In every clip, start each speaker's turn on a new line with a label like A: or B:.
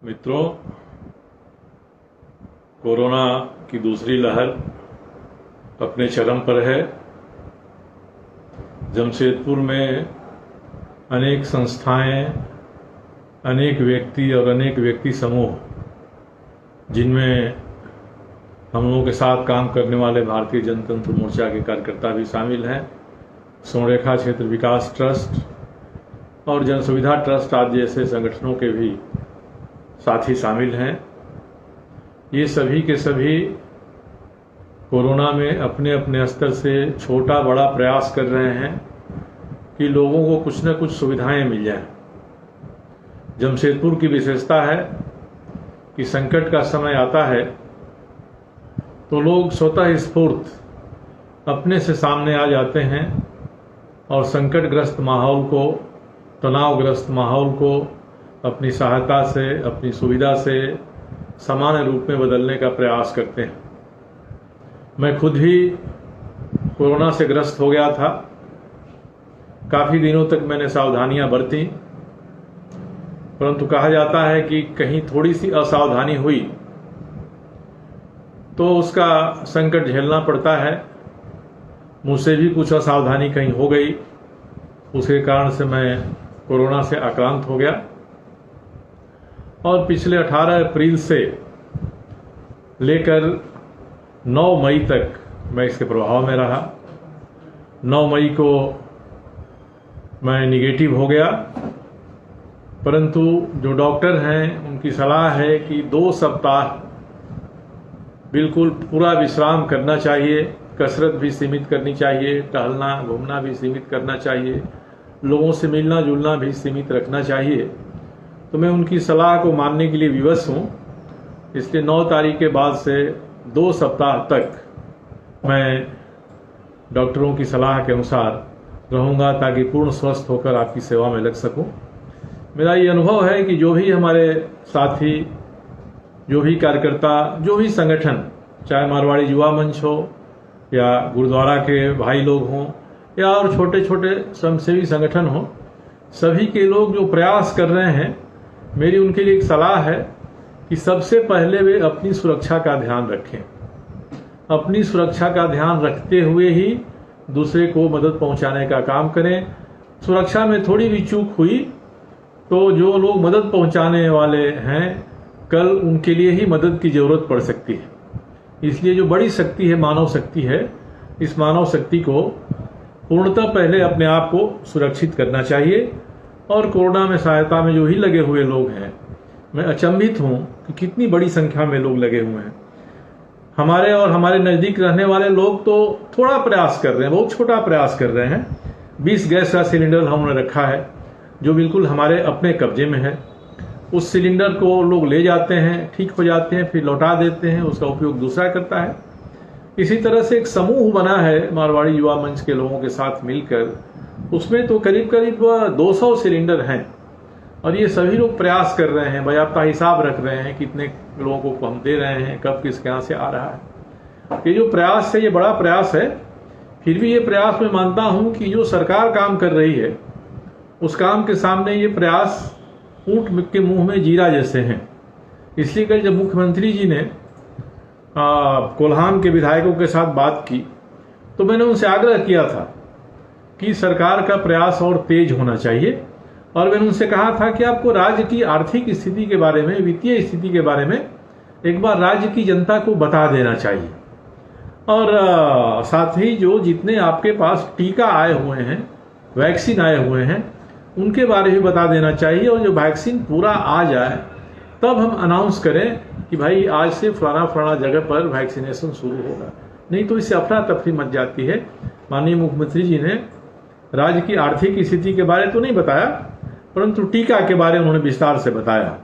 A: मित्रों, कोरोना की दूसरी लहर अपने चरम पर है। जमशेदपुर में अनेक संस्थाएं, अनेक व्यक्ति और अनेक व्यक्ति समूह, जिनमें हम लोगों के साथ काम करने वाले भारतीय जनतंत्र मोर्चा के कार्यकर्ता भी शामिल हैं, स्वर्णरेखा क्षेत्र विकास ट्रस्ट और जन सुविधा ट्रस्ट आदि जैसे संगठनों के भी साथी शामिल हैं। ये सभी के सभी कोरोना में अपने अपने स्तर से छोटा बड़ा प्रयास कर रहे हैं कि लोगों को कुछ न कुछ सुविधाएं मिल जाएं। जमशेदपुर की विशेषता है कि संकट का समय आता है तो लोग स्वतः स्फूर्त अपने से सामने आ जाते हैं और संकटग्रस्त माहौल को, तनावग्रस्त माहौल को अपनी सहायता से, अपनी सुविधा से सामान्य रूप में बदलने का प्रयास करते हैं। मैं खुद भी कोरोना से ग्रस्त हो गया था। काफ़ी दिनों तक मैंने सावधानियां बरती, परंतु कहा जाता है कि कहीं थोड़ी सी असावधानी हुई तो उसका संकट झेलना पड़ता है। मुझसे भी कुछ असावधानी कहीं हो गई, उसके कारण से मैं कोरोना से आक्रांत हो गया और पिछले 18 अप्रैल से लेकर 9 मई तक मैं इसके प्रभाव में रहा। 9 मई को मैं निगेटिव हो गया, परंतु जो डॉक्टर हैं उनकी सलाह है कि 2 सप्ताह बिल्कुल पूरा विश्राम करना चाहिए, कसरत भी सीमित करनी चाहिए, टहलना घूमना भी सीमित करना चाहिए, लोगों से मिलना जुलना भी सीमित रखना चाहिए। तो मैं उनकी सलाह को मानने के लिए विवश हूँ। इसलिए 9 तारीख के बाद से 2 सप्ताह तक मैं डॉक्टरों की सलाह के अनुसार रहूँगा ताकि पूर्ण स्वस्थ होकर आपकी सेवा में लग सकूँ। मेरा ये अनुभव है कि जो भी हमारे साथी, जो भी कार्यकर्ता, जो भी संगठन, चाहे मारवाड़ी युवा मंच हो या गुरुद्वारा के भाई लोग हों या और छोटे छोटे स्वयंसेवी संगठन हो, सभी के लोग जो प्रयास कर रहे हैं, मेरी उनके लिए एक सलाह है कि सबसे पहले वे अपनी सुरक्षा का ध्यान रखें। अपनी सुरक्षा का ध्यान रखते हुए ही दूसरे को मदद पहुंचाने का काम करें। सुरक्षा में थोड़ी भी चूक हुई तो जो लोग मदद पहुंचाने वाले हैं, कल उनके लिए ही मदद की जरूरत पड़ सकती है। इसलिए जो बड़ी शक्ति है, मानव शक्ति है, इस मानव शक्ति को पूर्णतः पहले अपने आप को सुरक्षित करना चाहिए। और कोरोना में सहायता में जो ही लगे हुए लोग हैं, मैं अचंभित हूं कि कितनी बड़ी संख्या में लोग लगे हुए हैं। हमारे और हमारे नज़दीक रहने वाले लोग तो थोड़ा प्रयास कर रहे हैं, बहुत छोटा प्रयास कर रहे हैं। 20 गैस का सिलेंडर हमने रखा है जो बिल्कुल हमारे अपने कब्जे में है। उस सिलेंडर को लोग ले जाते हैं, ठीक हो जाते हैं, फिर लौटा देते हैं, उसका उपयोग दूसरा करता है। इसी तरह से एक समूह बना है मारवाड़ी युवा मंच के लोगों के साथ मिलकर, उसमें तो करीब करीब 200 सिलेंडर हैं और ये सभी लोग प्रयास कर रहे हैं, बाकायदा हिसाब रख रहे हैं कितने लोगों को हम दे रहे हैं, कब किसके यहाँ से आ रहा है। ये जो प्रयास है, ये बड़ा प्रयास है। फिर भी ये प्रयास मैं मानता हूँ कि जो सरकार काम कर रही है, उस काम के सामने ये प्रयास ऊंट के मुंह में जीरा जैसे हैं। इसलिए कल जब मुख्यमंत्री जी ने कोल्हान के विधायकों के साथ बात की तो मैंने उनसे आग्रह किया था कि सरकार का प्रयास और तेज होना चाहिए। और मैंने उनसे कहा था कि आपको राज्य की आर्थिक स्थिति के बारे में, वित्तीय स्थिति के बारे में एक बार राज्य की जनता को बता देना चाहिए। और साथ ही जो जितने आपके पास टीका आए हुए हैं, वैक्सीन आए हुए हैं, उनके बारे में बता देना चाहिए। और जो वैक्सीन पूरा आ जाए तब हम अनाउंस करें कि भाई आज से फलाना फलाना जगह पर वैक्सीनेशन शुरू होगा। नहीं तो इससे अफरा तफरी मच जाती है। माननीय मुख्यमंत्री जी ने राज्य की आर्थिक स्थिति के बारे तो नहीं बताया, परंतु टीका के बारे में उन्होंने विस्तार से बताया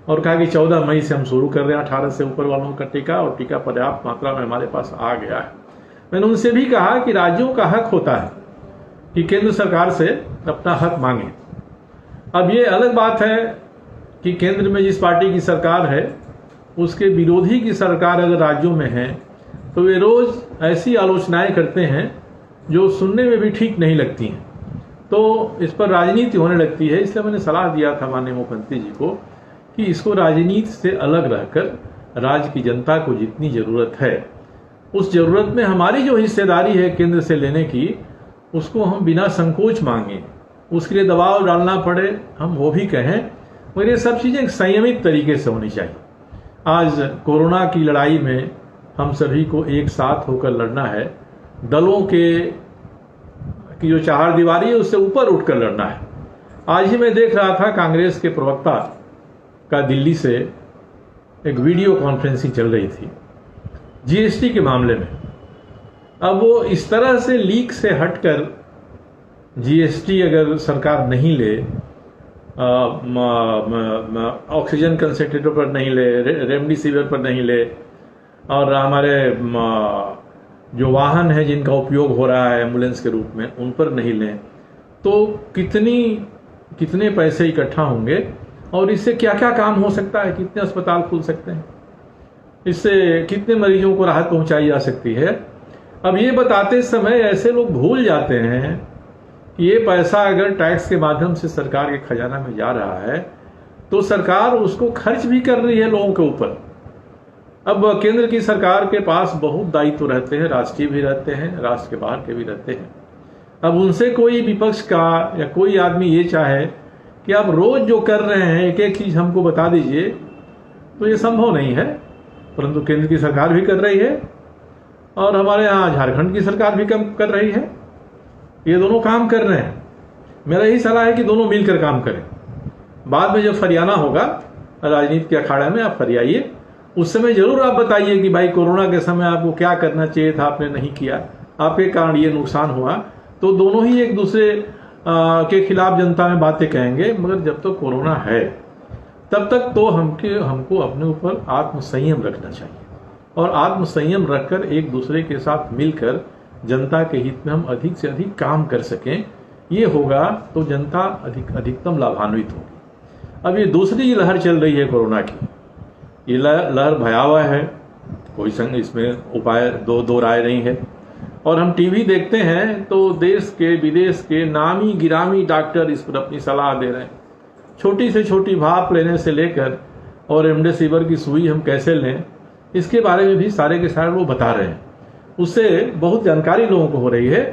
A: और कहा कि 14 मई से हम शुरू कर रहे हैं 18 से ऊपर वालों का टीका, और टीका पर्याप्त मात्रा में हमारे पास आ गया है। मैंने उनसे भी कहा कि राज्यों का हक होता है कि केंद्र सरकार से अपना हक मांगे। अब ये अलग बात है कि केंद्र में जिस पार्टी की सरकार है, उसके विरोधी की सरकार अगर राज्यों में है तो वे रोज ऐसी आलोचनाएं करते हैं जो सुनने में भी ठीक नहीं लगती हैं, तो इस पर राजनीति होने लगती है। इसलिए मैंने सलाह दिया था माननीय मुख्यमंत्री जी को कि इसको राजनीति से अलग रहकर राज्य की जनता को जितनी ज़रूरत है उस ज़रूरत में हमारी जो हिस्सेदारी है केंद्र से लेने की, उसको हम बिना संकोच मांगे, उसके लिए दबाव डालना पड़े हम वो भी कहें, मगर ये सब चीज़ें एक संयमित तरीके से होनी चाहिए। आज कोरोना की लड़ाई में हम सभी को एक साथ होकर लड़ना है। दलों की जो चारदीवारी है उससे ऊपर उठकर लड़ना है। आज ही मैं देख रहा था कांग्रेस के प्रवक्ता का दिल्ली से एक वीडियो कॉन्फ्रेंसिंग चल रही थी जीएसटी के मामले में। अब वो इस तरह से लीक से हटकर जीएसटी अगर सरकार नहीं ले, ऑक्सीजन कंसेंट्रेटर पर नहीं ले, रेमडेसिविर पर नहीं ले, और हमारे जो वाहन है जिनका उपयोग हो रहा है एम्बुलेंस के रूप में उन पर नहीं लें, तो कितने पैसे इकट्ठा होंगे और इससे क्या क्या काम हो सकता है, कितने अस्पताल खुल सकते हैं, इससे कितने मरीजों को राहत पहुंचाई जा सकती है। अब ये बताते समय ऐसे लोग भूल जाते हैं कि ये पैसा अगर टैक्स के माध्यम से सरकार के खजाना में जा रहा है तो सरकार उसको खर्च भी कर रही है लोगों के ऊपर। अब केंद्र की सरकार के पास बहुत दायित्व रहते हैं, राष्ट्रीय भी रहते हैं, राष्ट्र के बाहर के भी रहते हैं। अब उनसे कोई विपक्ष का या कोई आदमी ये चाहे कि आप रोज जो कर रहे हैं एक एक चीज हमको बता दीजिए, तो ये संभव नहीं है। परंतु केंद्र की सरकार भी कर रही है और हमारे यहाँ झारखंड की सरकार भी कर रही है। ये दोनों काम कर रहे हैं। मेरा यही सलाह है कि दोनों मिलकर काम करें। बाद में जब फरियाना होगा राजनीति के अखाड़े में, आप फरियाइए, उस समय जरूर आप बताइए कि भाई कोरोना के समय आपको क्या करना चाहिए था, आपने नहीं किया, आपके कारण ये नुकसान हुआ। तो दोनों ही एक दूसरे के खिलाफ जनता में बातें कहेंगे, मगर जब तक तो कोरोना है तब तक तो हमको अपने ऊपर आत्मसंयम रखना चाहिए और आत्मसंयम रखकर एक दूसरे के साथ मिलकर जनता के हित में हम अधिक से अधिक काम कर सकें। ये होगा तो जनता अधिकतम लाभान्वित होगी। अब ये दूसरी लहर चल रही है कोरोना की, ये लहर भयावह है, कोई संग इसमें उपाय दो राय नहीं है। और हम टीवी देखते हैं तो देश के विदेश के नामी गिरामी डॉक्टर इस पर अपनी सलाह दे रहे हैं। छोटी से छोटी भाप लेने से लेकर और रेमडेसिविर की सुई हम कैसे लें, इसके बारे में भी सारे के सारे वो बता रहे हैं। उससे बहुत जानकारी लोगों को हो रही है।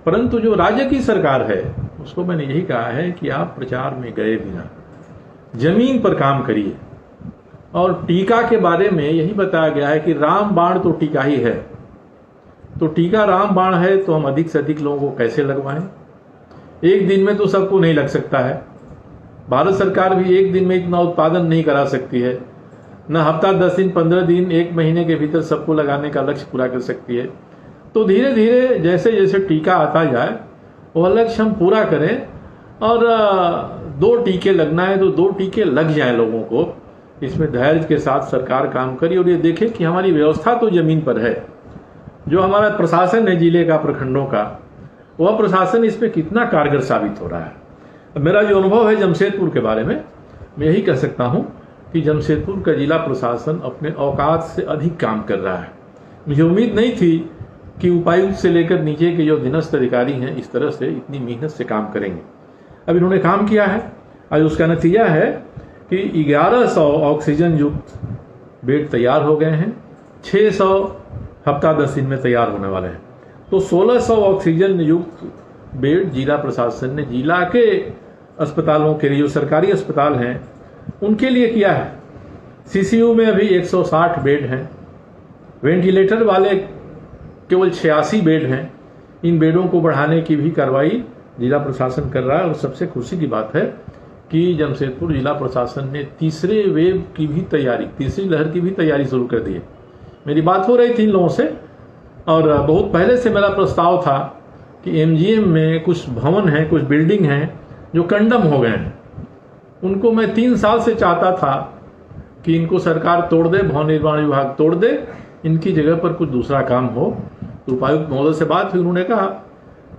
A: परंतु जो राज्य की सरकार है उसको मैंने यही कहा है कि आप प्रचार में गए बिना जमीन पर काम करिए। और टीका के बारे में यही बताया गया है कि राम बाण तो टीका ही है, तो टीका राम बाण है तो हम अधिक से अधिक लोगों को कैसे लगवाएं। एक दिन में तो सबको नहीं लग सकता है। भारत सरकार भी एक दिन में इतना उत्पादन नहीं करा सकती है, न हफ्ता 10 दिन 15 दिन 1 महीने के भीतर सबको लगाने का लक्ष्य पूरा कर सकती है। तो धीरे धीरे जैसे जैसे टीका आता जाए वह लक्ष्य हम पूरा करें। और 2 टीके लगना है तो 2 टीके लग जाए लोगों को। इसमें धैर्य के साथ सरकार काम करी और ये देखे कि हमारी व्यवस्था तो जमीन पर है। जो हमारा प्रशासन है जिले का, प्रखंडों का, वह प्रशासन इस पर कितना कारगर साबित हो रहा है। मेरा जो अनुभव है जमशेदपुर के बारे में, मैं यही कह सकता हूं कि जमशेदपुर का जिला प्रशासन अपने औकात से अधिक काम कर रहा है। मुझे उम्मीद नहीं थी कि उपायुक्त से लेकर नीचे के जो अधीनस्थ अधिकारी हैं इस तरह से इतनी मेहनत से काम करेंगे। अब इन्होंने काम किया है, आज उसका नतीजा है कि 1100 ऑक्सीजन युक्त बेड तैयार हो गए हैं। 600 हफ्ता 10 दिन में तैयार होने वाले हैं। तो 1600 ऑक्सीजन युक्त बेड जिला प्रशासन ने जिला के अस्पतालों के लिए, जो सरकारी अस्पताल हैं उनके लिए किया है। सीसीयू में अभी 160 बेड हैं, वेंटिलेटर वाले केवल 86 बेड हैं। इन बेडों को बढ़ाने की भी कार्रवाई जिला प्रशासन कर रहा है। और सबसे खुशी की बात है कि जमशेदपुर जिला प्रशासन ने तीसरे वेव की भी तैयारी, तीसरी लहर की भी तैयारी शुरू कर दी है। मेरी बात हो रही थी इन लोगों से और बहुत पहले से मेरा प्रस्ताव था कि एमजीएम में कुछ भवन हैं, कुछ बिल्डिंग हैं जो कंडम हो गए हैं। उनको मैं 3 साल से चाहता था कि इनको सरकार तोड़ दे, भवन निर्माण विभाग तोड़ दे, इनकी जगह पर कुछ दूसरा काम हो। तो उपायुक्त महोदय से बात हुई, उन्होंने कहा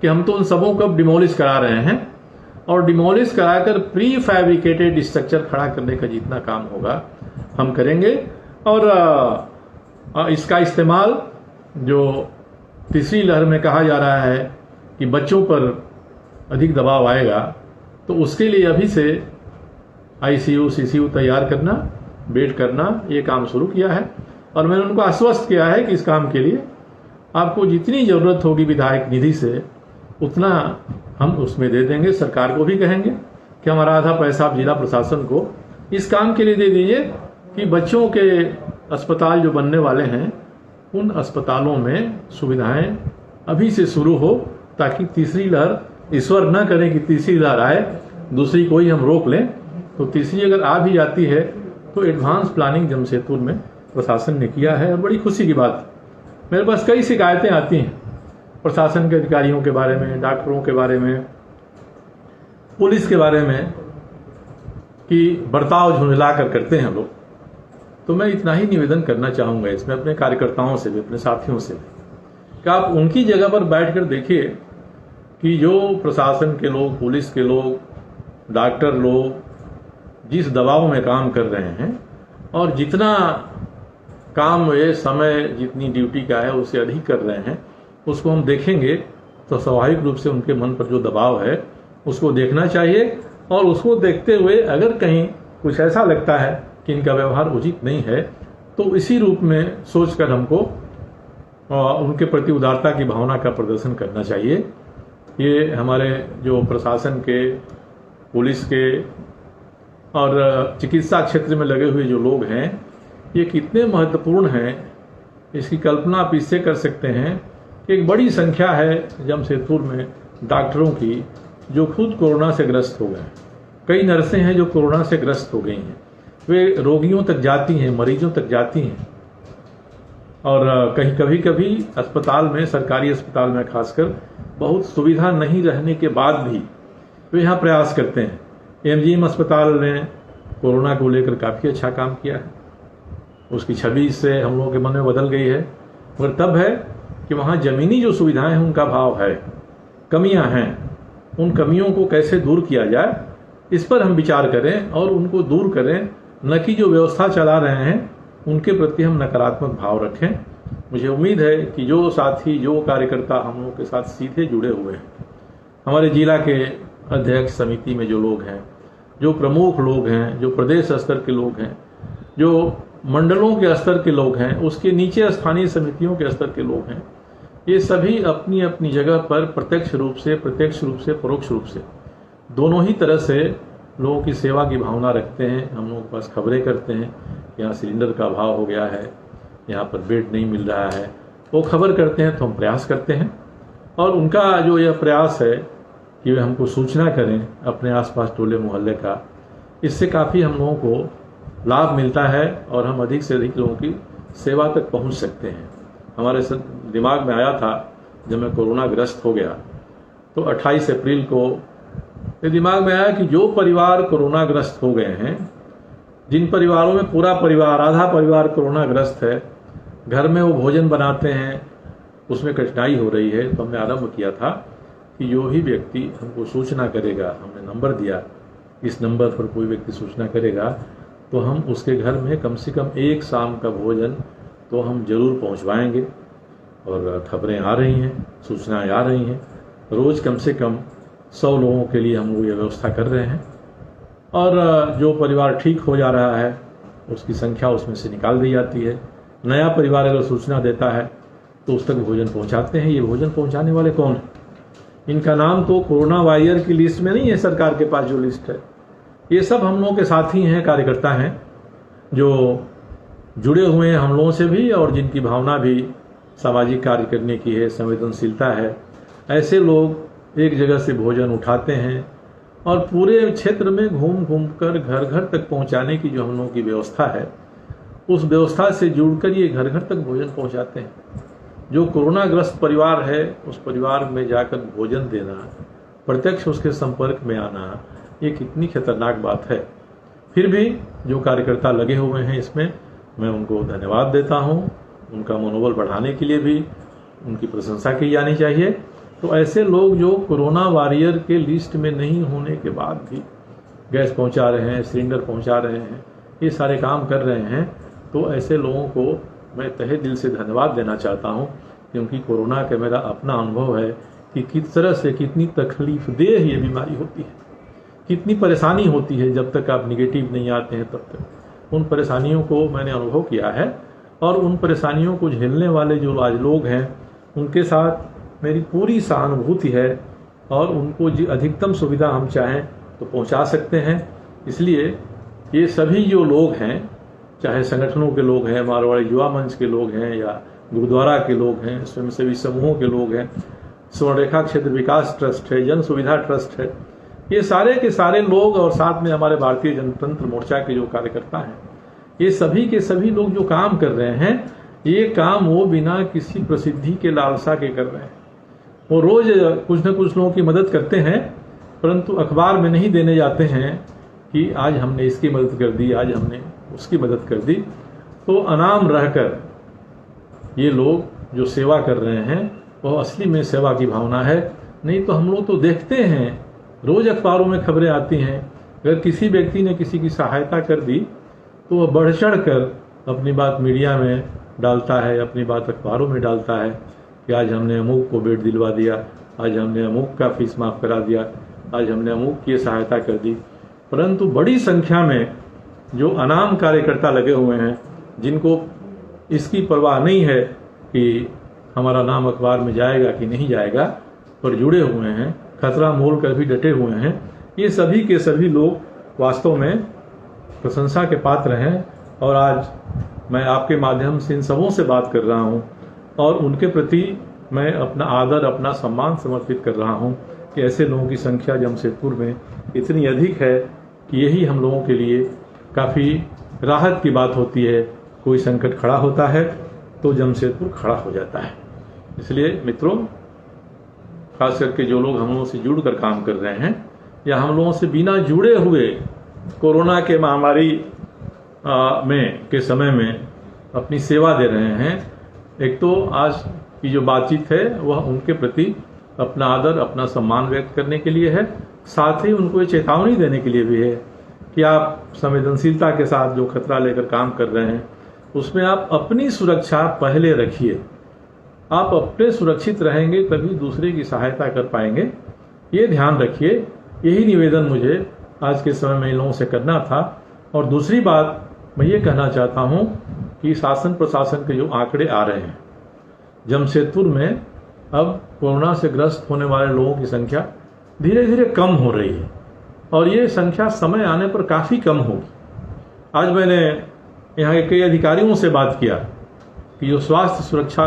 A: कि हम तो उन सबों को अब डिमोलिश करा रहे हैं और डिमोलिश कराकर प्री फैब्रिकेटेड स्ट्रक्चर खड़ा करने का जितना काम होगा हम करेंगे। और इसका इस्तेमाल जो तीसरी लहर में कहा जा रहा है कि बच्चों पर अधिक दबाव आएगा, तो उसके लिए अभी से ICU CCU तैयार करना, बेड करना, ये काम शुरू किया है। और मैंने उनको आश्वस्त किया है कि इस काम के लिए आपको जितनी ज़रूरत होगी विधायक निधि से उतना हम उसमें दे देंगे। सरकार को भी कहेंगे कि हमारा आधा पैसा आप जिला प्रशासन को इस काम के लिए दे दीजिए कि बच्चों के अस्पताल जो बनने वाले हैं उन अस्पतालों में सुविधाएं अभी से शुरू हो, ताकि तीसरी लहर, ईश्वर न करे कि तीसरी लहर आए, दूसरी कोई हम रोक लें, तो तीसरी अगर आ भी जाती है तो एडवांस प्लानिंग जमशेदपुर में प्रशासन ने किया है। और बड़ी खुशी की बात, मेरे पास कई शिकायतें आती हैं प्रशासन के अधिकारियों के बारे में, डॉक्टरों के बारे में, पुलिस के बारे में कि बर्ताव झुंझला कर करते हैं लोग। तो मैं इतना ही निवेदन करना चाहूँगा इसमें अपने कार्यकर्ताओं से भी, अपने साथियों से भी, कि आप उनकी जगह पर बैठकर देखिए कि जो प्रशासन के लोग, पुलिस के लोग, डॉक्टर लोग जिस दबाव में काम कर रहे हैं और जितना काम ये समय जितनी ड्यूटी का है उससे अधिक कर रहे हैं, उसको हम देखेंगे तो स्वाभाविक रूप से उनके मन पर जो दबाव है उसको देखना चाहिए। और उसको देखते हुए अगर कहीं कुछ ऐसा लगता है कि इनका व्यवहार उचित नहीं है तो इसी रूप में सोचकर हमको उनके प्रति उदारता की भावना का प्रदर्शन करना चाहिए। ये हमारे जो प्रशासन के, पुलिस के और चिकित्सा क्षेत्र में लगे हुए जो लोग हैं, ये कितने महत्वपूर्ण हैं इसकी कल्पना आप इससे कर सकते हैं कि एक बड़ी संख्या है जमशेदपुर में डॉक्टरों की जो खुद कोरोना से ग्रस्त हो गए। कई नर्सें हैं जो कोरोना से ग्रस्त हो गई हैं, वे रोगियों तक जाती हैं, मरीजों तक जाती हैं। और कहीं कभी कभी अस्पताल में, सरकारी अस्पताल में खासकर, बहुत सुविधा नहीं रहने के बाद भी वे यहाँ प्रयास करते हैं। MGM अस्पताल ने कोरोना को लेकर काफ़ी अच्छा काम किया है, उसकी छवि से हम लोगों के मन में बदल गई है। मगर तब है कि वहाँ ज़मीनी जो सुविधाएं हैं उनका अभाव है, कमियां हैं, उन कमियों को कैसे दूर किया जाए इस पर हम विचार करें और उनको दूर करें, न कि जो व्यवस्था चला रहे हैं उनके प्रति हम नकारात्मक भाव रखें। मुझे उम्मीद है कि जो साथी, जो कार्यकर्ता हम लोगों के साथ सीधे जुड़े हुए हैं, हमारे जिला के अध्यक्ष समिति में जो लोग हैं, जो प्रमुख लोग हैं, जो प्रदेश स्तर के लोग हैं, जो मंडलों के स्तर के लोग हैं, उसके नीचे स्थानीय समितियों के स्तर के लोग हैं, ये सभी अपनी अपनी जगह पर प्रत्यक्ष रूप से, परोक्ष रूप से, दोनों ही तरह से लोगों की सेवा की भावना रखते हैं। हम लोगों के पास खबरें करते हैं, यहाँ सिलेंडर का अभाव हो गया है, यहाँ पर बेड नहीं मिल रहा है, वो खबर करते हैं तो हम प्रयास करते हैं। और उनका जो यह प्रयास है कि वे हमको सूचना करें अपने आसपास टोले मोहल्ले का, इससे काफ़ी हम लोगों को लाभ मिलता है और हम अधिक से अधिक लोगों की सेवा तक पहुंच सकते हैं। हमारे दिमाग में आया था जब मैं कोरोना ग्रस्त हो गया तो 28 अप्रैल को ये दिमाग में आया कि जो परिवार कोरोना ग्रस्त हो गए हैं, जिन परिवारों में पूरा परिवार, आधा परिवार कोरोना ग्रस्त है, घर में वो भोजन बनाते हैं, उसमें कठिनाई हो रही है, तो हमने आरंभ किया था कि जो ही व्यक्ति हमको सूचना करेगा, हमने नंबर दिया, इस नंबर पर कोई व्यक्ति सूचना करेगा तो हम उसके घर में कम से कम एक शाम का भोजन तो हम जरूर पहुंचवाएंगे। और खबरें आ रही हैं, सूचनाएं आ रही हैं, रोज़ कम से कम 100 लोगों के लिए हम लोग ये व्यवस्था कर रहे हैं। और जो परिवार ठीक हो जा रहा है उसकी संख्या उसमें से निकाल दी जाती है। नया परिवार अगर सूचना देता है तो उस तक भोजन पहुंचाते हैं। ये भोजन पहुंचाने वाले कौन हैं? इनका नाम तो कोरोना वॉरियर की लिस्ट में नहीं है, सरकार के पास जो लिस्ट है। ये सब हम लोगों के साथी हैं, कार्यकर्ता हैं, जो जुड़े हुए हैं हम लोगों से भी और जिनकी भावना भी सामाजिक कार्य करने की है, संवेदनशीलता है। ऐसे लोग एक जगह से भोजन उठाते हैं और पूरे क्षेत्र में घूम घूम कर घर घर तक पहुंचाने की जो हम लोगों की व्यवस्था है, उस व्यवस्था से जुड़कर ये घर घर तक भोजन पहुंचाते हैं। जो कोरोना ग्रस्त परिवार है उस परिवार में जाकर भोजन देना, प्रत्यक्ष उसके संपर्क में आना, ये कितनी खतरनाक बात है। फिर भी जो कार्यकर्ता लगे हुए हैं इसमें, मैं उनको धन्यवाद देता हूँ। उनका मनोबल बढ़ाने के लिए भी उनकी प्रशंसा की जानी चाहिए। तो ऐसे लोग जो कोरोना वॉरियर के लिस्ट में नहीं होने के बाद भी गैस पहुंचा रहे हैं, सिलेंडर पहुंचा रहे हैं, ये सारे काम कर रहे हैं, तो ऐसे लोगों को मैं तहे दिल से धन्यवाद देना चाहता हूं, क्योंकि कोरोना का मेरा अपना अनुभव है कि किस तरह से कितनी तकलीफ देह ये बीमारी होती है, कितनी परेशानी होती है जब तक आप निगेटिव नहीं आते हैं तब तक। उन परेशानियों को मैंने अनुभव किया है और उन परेशानियों को झेलने वाले जो आज लोग हैं उनके साथ मेरी पूरी सहानुभूति है और उनको अधिकतम सुविधा हम चाहें तो पहुंचा सकते हैं। इसलिए ये सभी जो लोग हैं, चाहे संगठनों के लोग हैं, मारवाड़ी युवा मंच के लोग हैं, या गुरुद्वारा के लोग हैं, स्वयंसेवी समूहों के लोग हैं, स्वर्णरेखा क्षेत्र विकास ट्रस्ट है, जन सुविधा ट्रस्ट है, ये सारे के सारे लोग और साथ में हमारे भारतीय जनतंत्र मोर्चा के जो कार्यकर्ता हैं, ये सभी के सभी लोग जो काम कर रहे हैं, ये काम वो बिना किसी प्रसिद्धि के लालसा के कर रहे हैं। वो रोज कुछ न कुछ लोगों की मदद करते हैं, परंतु अखबार में नहीं देने जाते हैं कि आज हमने इसकी मदद कर दी, आज हमने उसकी मदद कर दी। तो अनाम रहकर ये लोग जो सेवा कर रहे हैं वह असली में सेवा की भावना है। नहीं तो हम लोग तो देखते हैं, रोज अखबारों में खबरें आती हैं, अगर किसी व्यक्ति ने किसी की सहायता कर दी तो वह बढ़ चढ़ कर अपनी बात मीडिया में डालता है, अपनी बात अखबारों में डालता है कि आज हमने अमुक को बेड दिलवा दिया, आज हमने अमुक का फीस माफ करा दिया, आज हमने अमुक की सहायता कर दी। परंतु बड़ी संख्या में जो अनाम कार्यकर्ता लगे हुए हैं, जिनको इसकी परवाह नहीं है कि हमारा नाम अखबार में जाएगा कि नहीं जाएगा, पर जुड़े हुए हैं, खतरा मोल कर भी डटे हुए हैं, ये सभी के सभी लोग वास्तव में प्रशंसा के पात्र हैं। और आज मैं आपके माध्यम से इन सबों से बात कर रहा हूं और उनके प्रति मैं अपना आदर, अपना सम्मान समर्पित कर रहा हूं कि ऐसे लोगों की संख्या जमशेदपुर में इतनी अधिक है कि यही हम लोगों के लिए काफ़ी राहत की बात होती है। कोई संकट खड़ा होता है तो जमशेदपुर खड़ा हो जाता है। इसलिए मित्रों, खास करके जो लोग हम लोगों से जुड़कर काम कर रहे हैं या हम लोगों से बिना जुड़े हुए कोरोना के महामारी के समय में अपनी सेवा दे रहे हैं, एक तो आज की जो बातचीत है वह उनके प्रति अपना आदर, अपना सम्मान व्यक्त करने के लिए है, साथ ही उनको ये चेतावनी देने के लिए भी है कि आप संवेदनशीलता के साथ जो खतरा लेकर काम कर रहे हैं उसमें आप अपनी सुरक्षा पहले रखिए। आप अपने सुरक्षित रहेंगे तभी दूसरे की सहायता कर पाएंगे, ये ध्यान रखिए। यही निवेदन मुझे आज के समय में इन लोगों से करना था। और दूसरी बात मैं ये कहना चाहता हूँ कि शासन प्रशासन के जो आंकड़े आ रहे हैं, जमशेदपुर में अब कोरोना से ग्रस्त होने वाले लोगों की संख्या धीरे धीरे कम हो रही है और ये संख्या समय आने पर काफ़ी कम होगी। आज मैंने यहाँ के कई अधिकारियों से बात किया कि जो स्वास्थ्य सुरक्षा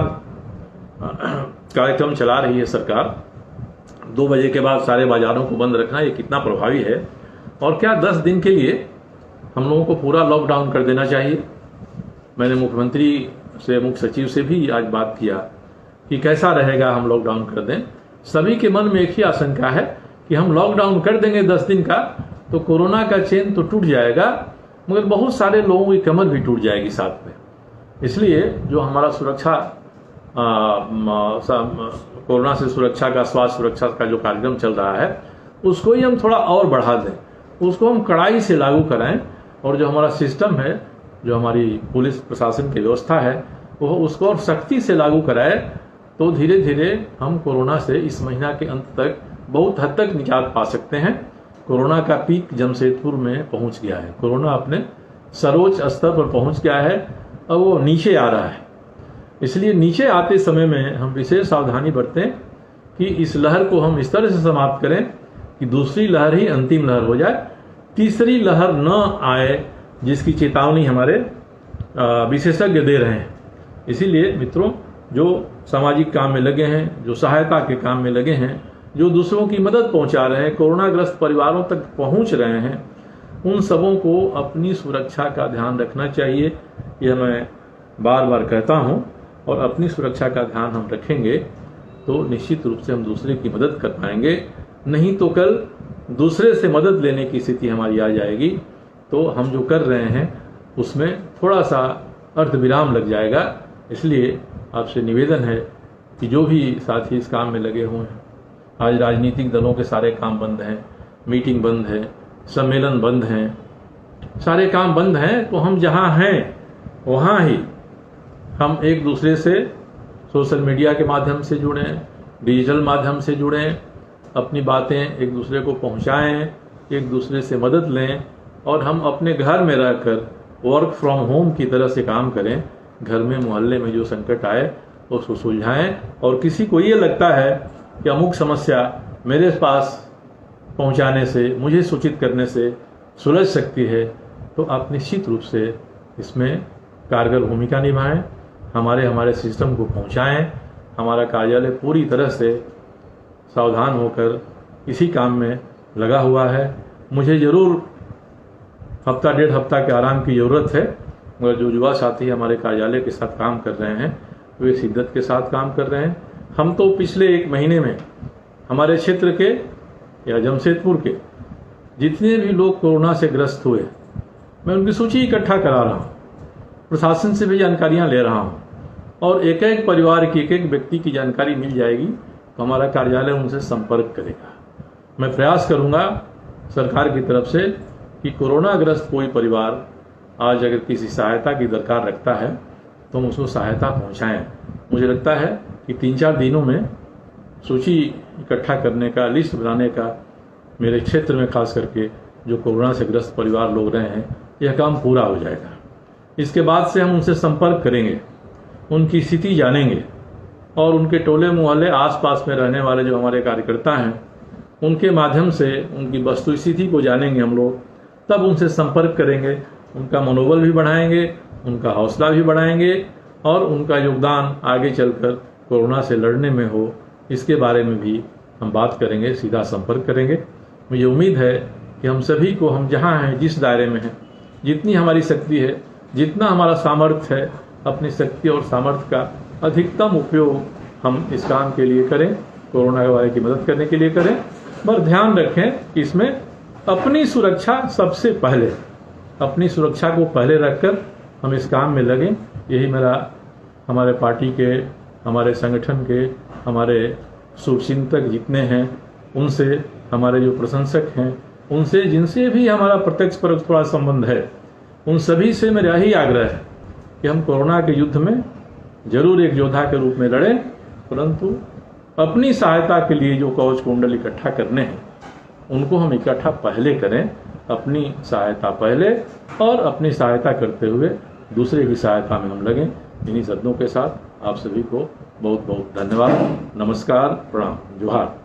A: कार्यक्रम चला रही है सरकार, 2 बजे के बाद सारे बाजारों को बंद रखना, ये कितना प्रभावी है और क्या 10 दिन के लिए हम लोगों को पूरा लॉकडाउन कर देना चाहिए। मैंने मुख्यमंत्री से, मुख्य सचिव से भी आज बात किया कि कैसा रहेगा हम लॉकडाउन कर दें। सभी के मन में एक ही आशंका है कि हम लॉकडाउन कर देंगे 10 दिन का तो कोरोना का चेन तो टूट जाएगा, मगर बहुत सारे लोगों की कमर भी टूट जाएगी साथ में। इसलिए जो हमारा सुरक्षा कोरोना से सुरक्षा का, स्वास्थ्य सुरक्षा का जो कार्यक्रम चल रहा है उसको ही हम थोड़ा और बढ़ा दें, उसको हम कड़ाई से लागू कराएं और जो हमारा सिस्टम है, जो हमारी पुलिस प्रशासन की व्यवस्था है, वो उसको और सख्ती से लागू कराए तो धीरे धीरे हम कोरोना से इस महीना के अंत तक बहुत हद तक निजात पा सकते हैं। कोरोना का पीक जमशेदपुर में पहुंच गया है, कोरोना अपने सर्वोच्च स्तर पर पहुंच गया है, अब वो नीचे आ रहा है। इसलिए नीचे आते समय में हम विशेष सावधानी बरतें कि इस लहर को हम इस तरह से समाप्त करें कि दूसरी लहर ही अंतिम लहर हो जाए, तीसरी लहर न आए, जिसकी चेतावनी हमारे विशेषज्ञ दे रहे हैं। इसीलिए मित्रों, जो सामाजिक काम में लगे हैं, जो सहायता के काम में लगे हैं, जो दूसरों की मदद पहुंचा रहे हैं, कोरोनाग्रस्त परिवारों तक पहुंच रहे हैं, उन सबों को अपनी सुरक्षा का ध्यान रखना चाहिए। यह मैं बार बार कहता हूं और अपनी सुरक्षा का ध्यान हम रखेंगे तो निश्चित रूप से हम दूसरे की मदद कर पाएंगे। नहीं तो कल दूसरे से मदद लेने की स्थिति हमारी आ जाएगी तो हम जो कर रहे हैं उसमें थोड़ा सा अर्धविराम लग जाएगा। इसलिए आपसे निवेदन है कि जो भी साथी इस काम में लगे हुए हैं, आज राजनीतिक दलों के सारे काम बंद हैं, मीटिंग बंद है, सम्मेलन बंद हैं, सारे काम बंद हैं, तो हम जहां हैं वहां ही हम एक दूसरे से सोशल मीडिया के माध्यम से जुड़ें, डिजिटल माध्यम से जुड़ें, अपनी बातें एक दूसरे को पहुंचाएं एक दूसरे से मदद लें और हम अपने घर में रहकर वर्क फ्रॉम होम की तरह से काम करें। घर में मोहल्ले में जो संकट आए उसको सुलझाएं। और किसी को ये लगता है कि अमुक समस्या मेरे पास पहुंचाने से, मुझे सूचित करने से सुलझ सकती है, तो आप निश्चित रूप से इसमें कारगर भूमिका निभाएं, हमारे सिस्टम को पहुंचाएं। हमारा कार्यालय पूरी तरह से सावधान होकर इसी काम में लगा हुआ है। मुझे ज़रूर हफ्ता डेढ़ हफ्ता के आराम की ज़रूरत है, मगर जो युवा साथी हमारे कार्यालय के साथ काम कर रहे हैं वे शिद्दत के साथ काम कर रहे हैं। हम तो पिछले 1 महीने में हमारे क्षेत्र के या जमशेदपुर के जितने भी लोग कोरोना से ग्रस्त हुए, मैं उनकी सूची इकट्ठा करा रहा हूँ, प्रशासन से भी जानकारियाँ ले रहा हूँ, और एक एक परिवार की, एक एक व्यक्ति की जानकारी मिल जाएगी तो हमारा कार्यालय उनसे संपर्क करेगा। मैं प्रयास करूँगा सरकार की तरफ से कि कोरोनाग्रस्त कोई परिवार आज अगर किसी सहायता की दरकार रखता है तो हम उसको सहायता पहुँचाएँ। मुझे लगता है कि 3-4 दिनों में सूची इकट्ठा करने का, लिस्ट बनाने का मेरे क्षेत्र में खास करके जो कोरोना से ग्रस्त परिवार लोग रहे हैं, यह काम पूरा हो जाएगा। इसके बाद से हम उनसे संपर्क करेंगे, उनकी स्थिति जानेंगे और उनके टोले मोहल्ले आसपास में रहने वाले जो हमारे कार्यकर्ता हैं उनके माध्यम से उनकी वस्तुस्थिति को जानेंगे हम लोग। तब उनसे संपर्क करेंगे, उनका मनोबल भी बढ़ाएंगे, उनका हौसला भी बढ़ाएंगे और उनका योगदान आगे चलकर कोरोना से लड़ने में हो, इसके बारे में भी हम बात करेंगे, सीधा संपर्क करेंगे। मुझे उम्मीद है कि हम सभी को, हम जहाँ हैं, जिस दायरे में हैं, जितनी हमारी शक्ति है, जितना हमारा सामर्थ्य है, अपनी शक्ति और सामर्थ्य का अधिकतम उपयोग हम इस काम के लिए करें, कोरोना वाले की मदद करने के लिए करें। पर ध्यान रखें कि इसमें अपनी सुरक्षा सबसे पहले, अपनी सुरक्षा को पहले रखकर हम इस काम में लगें। यही मेरा हमारे पार्टी के, हमारे संगठन के, हमारे शुभचिंतक जितने हैं उनसे, हमारे जो प्रशंसक हैं उनसे, जिनसे भी हमारा प्रत्यक्ष परोक्ष थोड़ा संबंध है, उन सभी से मेरा यही आग्रह है कि हम कोरोना के युद्ध में जरूर एक योद्धा के रूप में लड़ें, परंतु अपनी सहायता के लिए जो कवच कुंडल इकट्ठा करने हैं उनको हम इकट्ठा पहले करें। अपनी सहायता पहले और अपनी सहायता करते हुए दूसरे की सहायता में हम लगें। इन्हीं शब्दों के साथ आप सभी को बहुत बहुत धन्यवाद, नमस्कार, प्रणाम, जोहार।